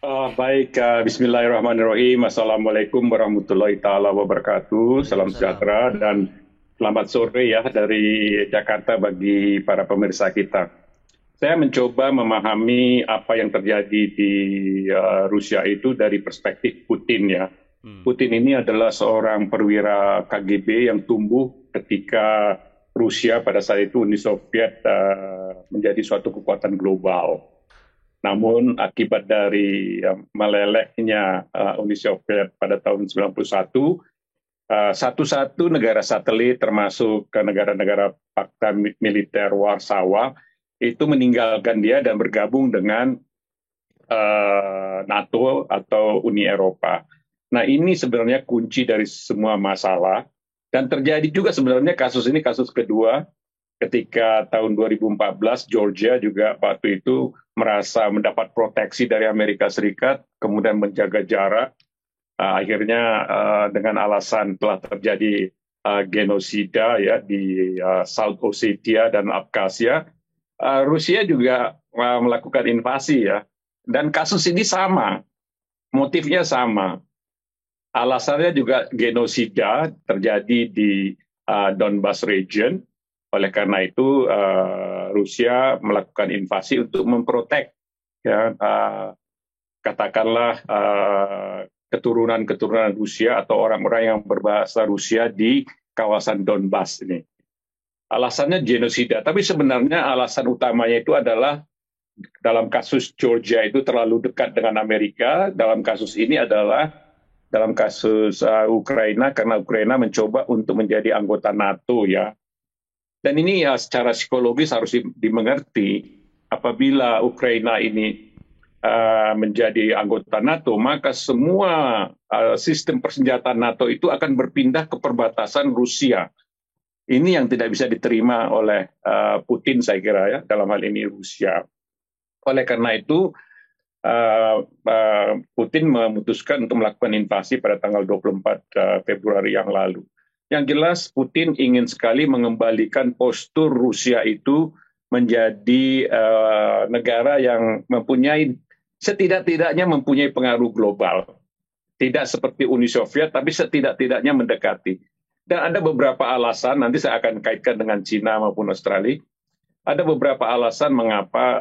Baik, Bismillahirrahmanirrahim. Assalamualaikum warahmatullahi taala wabarakatuh. Salam Waalaikumsalam. sejahtera dan selamat sore ya dari Jakarta bagi para pemirsa kita. Saya mencoba memahami apa yang terjadi di Rusia itu dari perspektif Putin ya. Hmm. Putin ini adalah seorang perwira KGB yang tumbuh ketika Rusia pada saat itu Uni Soviet menjadi suatu kekuatan global. Namun akibat dari melelehnya Uni Soviet pada tahun 91, satu-satu negara satelit termasuk ke negara-negara Pakta Militer Warsawa itu meninggalkan dia dan bergabung dengan NATO atau Uni Eropa. Nah, ini sebenarnya kunci dari semua masalah dan terjadi juga sebenarnya kasus ini kasus kedua ketika tahun 2014 Georgia juga waktu itu merasa mendapat proteksi dari Amerika Serikat, kemudian menjaga jarak, akhirnya dengan alasan telah terjadi genosida ya di South Ossetia dan Abkhazia, Rusia juga melakukan invasi ya, dan kasus ini sama, motifnya sama, alasannya juga genosida terjadi di Donbas region. Oleh karena itu, Rusia melakukan invasi untuk memprotek, ya, katakanlah keturunan-keturunan Rusia atau orang-orang yang berbahasa Rusia di kawasan Donbas ini. Alasannya genosida, tapi sebenarnya alasan utamanya itu adalah dalam kasus Georgia itu terlalu dekat dengan Amerika, dalam kasus ini adalah dalam kasus Ukraina karena Ukraina mencoba untuk menjadi anggota NATO ya. Dan ini ya secara psikologis harus dimengerti, apabila Ukraina ini menjadi anggota NATO, maka semua sistem persenjataan NATO itu akan berpindah ke perbatasan Rusia. Ini yang tidak bisa diterima oleh Putin, saya kira ya, dalam hal ini Rusia. Oleh karena itu, Putin memutuskan untuk melakukan invasi pada tanggal 24 Februari yang lalu. Yang jelas Putin ingin sekali mengembalikan postur Rusia itu menjadi negara yang mempunyai setidak-tidaknya mempunyai pengaruh global. Tidak seperti Uni Soviet, tapi setidak-tidaknya mendekati. Dan ada beberapa alasan, nanti saya akan kaitkan dengan Cina maupun Australia. Ada beberapa alasan mengapa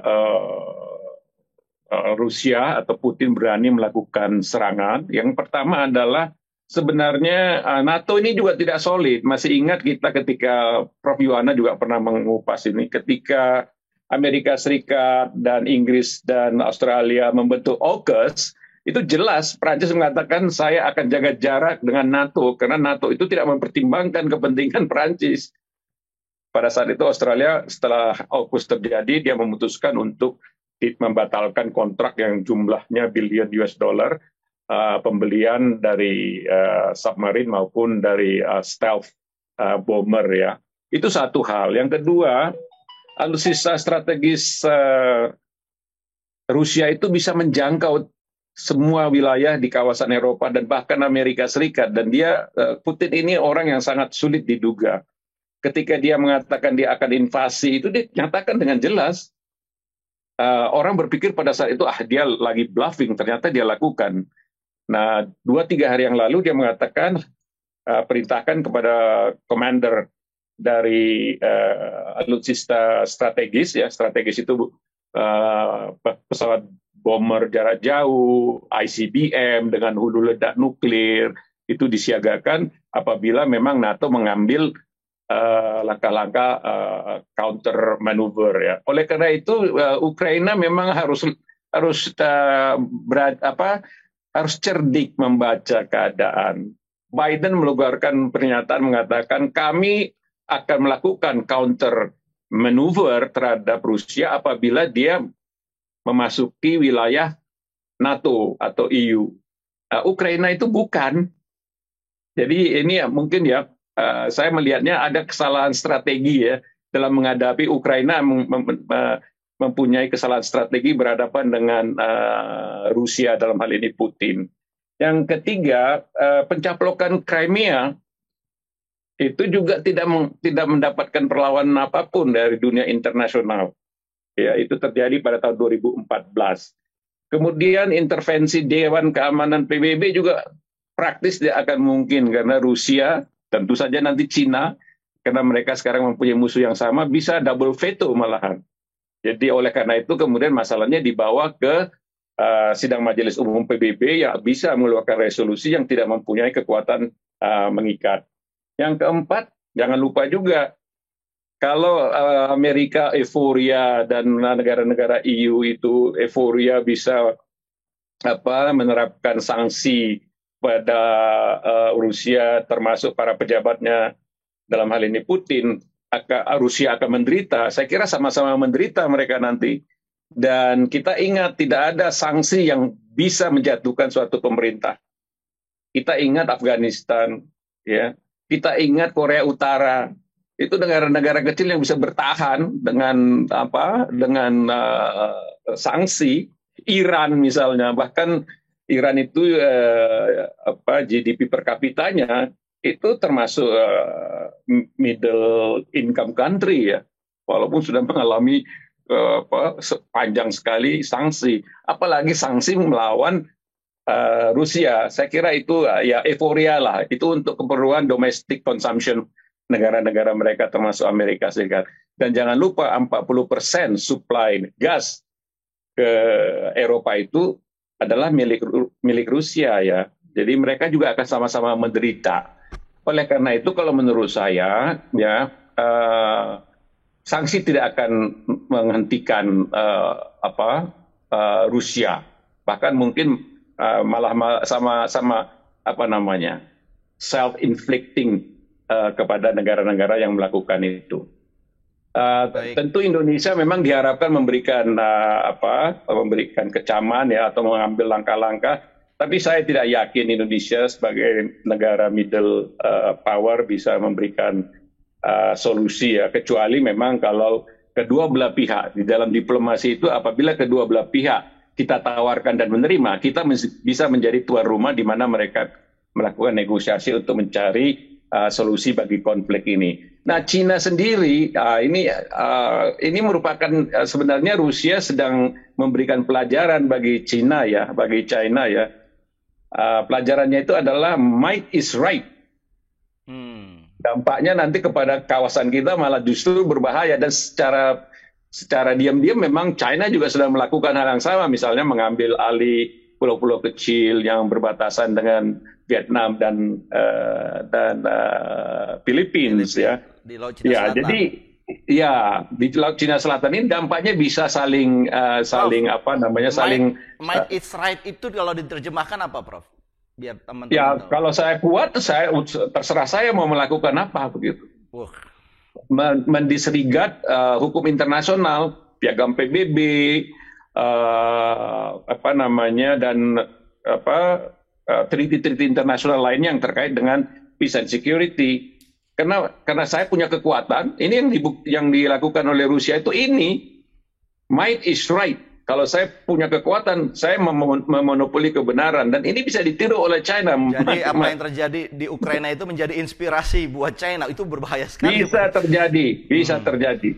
Rusia atau Putin berani melakukan serangan. Yang pertama adalah sebenarnya NATO ini juga tidak solid. Masih ingat kita ketika Prof. Yuwana juga pernah mengupas ini, ketika Amerika Serikat dan Inggris dan Australia membentuk AUKUS, itu jelas Prancis mengatakan saya akan jaga jarak dengan NATO karena NATO itu tidak mempertimbangkan kepentingan Prancis. Pada saat itu Australia setelah AUKUS terjadi dia memutuskan untuk membatalkan kontrak yang jumlahnya bilion US dollar pembelian dari submarine maupun dari stealth bomber ya. Itu satu hal. Yang kedua, alutsista strategis Rusia itu bisa menjangkau semua wilayah di kawasan Eropa dan bahkan Amerika Serikat, dan dia Putin ini orang yang sangat sulit diduga. Ketika dia mengatakan dia akan invasi itu dia nyatakan dengan jelas. Orang berpikir pada saat itu dia lagi bluffing, ternyata dia lakukan. Nah, 2-3 hari yang lalu dia mengatakan perintahkan kepada commander dari alutsista strategis ya, strategis itu pesawat bomber jarak jauh, ICBM dengan hulu ledak nuklir itu disiagakan apabila memang NATO mengambil langkah-langkah counter maneuver ya. Oleh karena itu Ukraina memang harus harus cerdik membaca keadaan. Biden mengeluarkan pernyataan mengatakan kami akan melakukan counter maneuver terhadap Rusia apabila dia memasuki wilayah NATO atau EU. Ukraina itu bukan. Jadi ini ya mungkin ya saya melihatnya ada kesalahan strategi ya dalam menghadapi Ukraina mempunyai kesalahan strategi berhadapan dengan Rusia dalam hal ini Putin. Yang ketiga, pencaplokan Crimea itu juga tidak mendapatkan perlawanan apapun dari dunia internasional. Ya, itu terjadi pada tahun 2014. Kemudian intervensi Dewan Keamanan PBB juga praktis tidak akan mungkin karena Rusia, tentu saja nanti Cina, karena mereka sekarang mempunyai musuh yang sama, bisa double veto malahan. Jadi oleh karena itu kemudian masalahnya dibawa ke sidang Majelis Umum PBB yang bisa mengeluarkan resolusi yang tidak mempunyai kekuatan mengikat. Yang keempat, jangan lupa juga kalau Amerika euforia dan negara-negara EU itu euforia bisa menerapkan sanksi pada Rusia termasuk para pejabatnya dalam hal ini Putin, Rusia akan menderita. Saya kira sama-sama menderita mereka nanti. Dan kita ingat tidak ada sanksi yang bisa menjatuhkan suatu pemerintah. Kita ingat Afghanistan, ya. Kita ingat Korea Utara. Itu negara-negara kecil yang bisa bertahan dengan sanksi. Iran misalnya, bahkan Iran itu GDP per kapitanya itu termasuk middle income country ya, walaupun sudah mengalami sepanjang sekali sanksi, apalagi sanksi melawan Rusia. Saya kira itu ya euforia lah, itu untuk keperluan domestic consumption negara-negara mereka termasuk Amerika Serikat. Dan jangan lupa 40% supply gas ke Eropa itu adalah milik Rusia ya. Jadi mereka juga akan sama-sama menderita. Oleh karena itu kalau menurut saya ya sanksi tidak akan menghentikan Rusia. Bahkan mungkin malah sama-sama self-inflicting kepada negara-negara yang melakukan itu. Tentu Indonesia memang diharapkan memberikan kecaman ya atau mengambil langkah-langkah, tapi saya tidak yakin Indonesia sebagai negara middle power bisa memberikan solusi ya, kecuali memang kalau kedua belah pihak di dalam diplomasi itu, apabila kedua belah pihak kita tawarkan dan menerima, kita bisa menjadi tuan rumah di mana mereka melakukan negosiasi untuk mencari solusi bagi konflik ini. Nah, Cina sendiri ini merupakan sebenarnya Rusia sedang memberikan pelajaran bagi China ya. Pelajarannya itu adalah might is right. Dampaknya nanti kepada kawasan kita malah justru berbahaya, dan secara diam-diam memang China juga sedang melakukan hal yang sama, misalnya mengambil alih pulau-pulau kecil yang berbatasan dengan Vietnam dan Filipina ya. Di Laut Cina Selatan. Jadi ya di Laut Cina Selatan ini dampaknya bisa saling might is right itu kalau diterjemahkan apa, Prof? Biar teman-teman tahu. Kalau saya kuat, terserah saya mau melakukan apa begitu. Mendisregard hukum internasional, piagam PBB, dan treaty-treaty internasional lainnya yang terkait dengan peace and security. Karena saya punya kekuatan, ini yang dilakukan oleh Rusia itu ini might is right. Kalau saya punya kekuatan, saya memonopoli kebenaran, dan ini bisa ditiru oleh China. Jadi apa yang terjadi di Ukraina itu menjadi inspirasi buat China, itu berbahaya sekali. Bisa terjadi.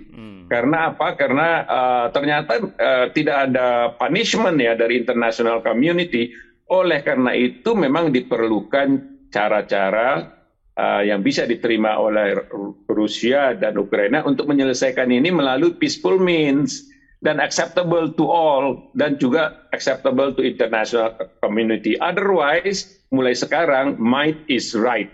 Karena apa? Karena ternyata tidak ada punishment ya dari international community. Oleh karena itu memang diperlukan cara-cara yang bisa diterima oleh Rusia dan Ukraina untuk menyelesaikan ini melalui peaceful means dan acceptable to all, dan juga acceptable to international community. Otherwise, mulai sekarang might is right.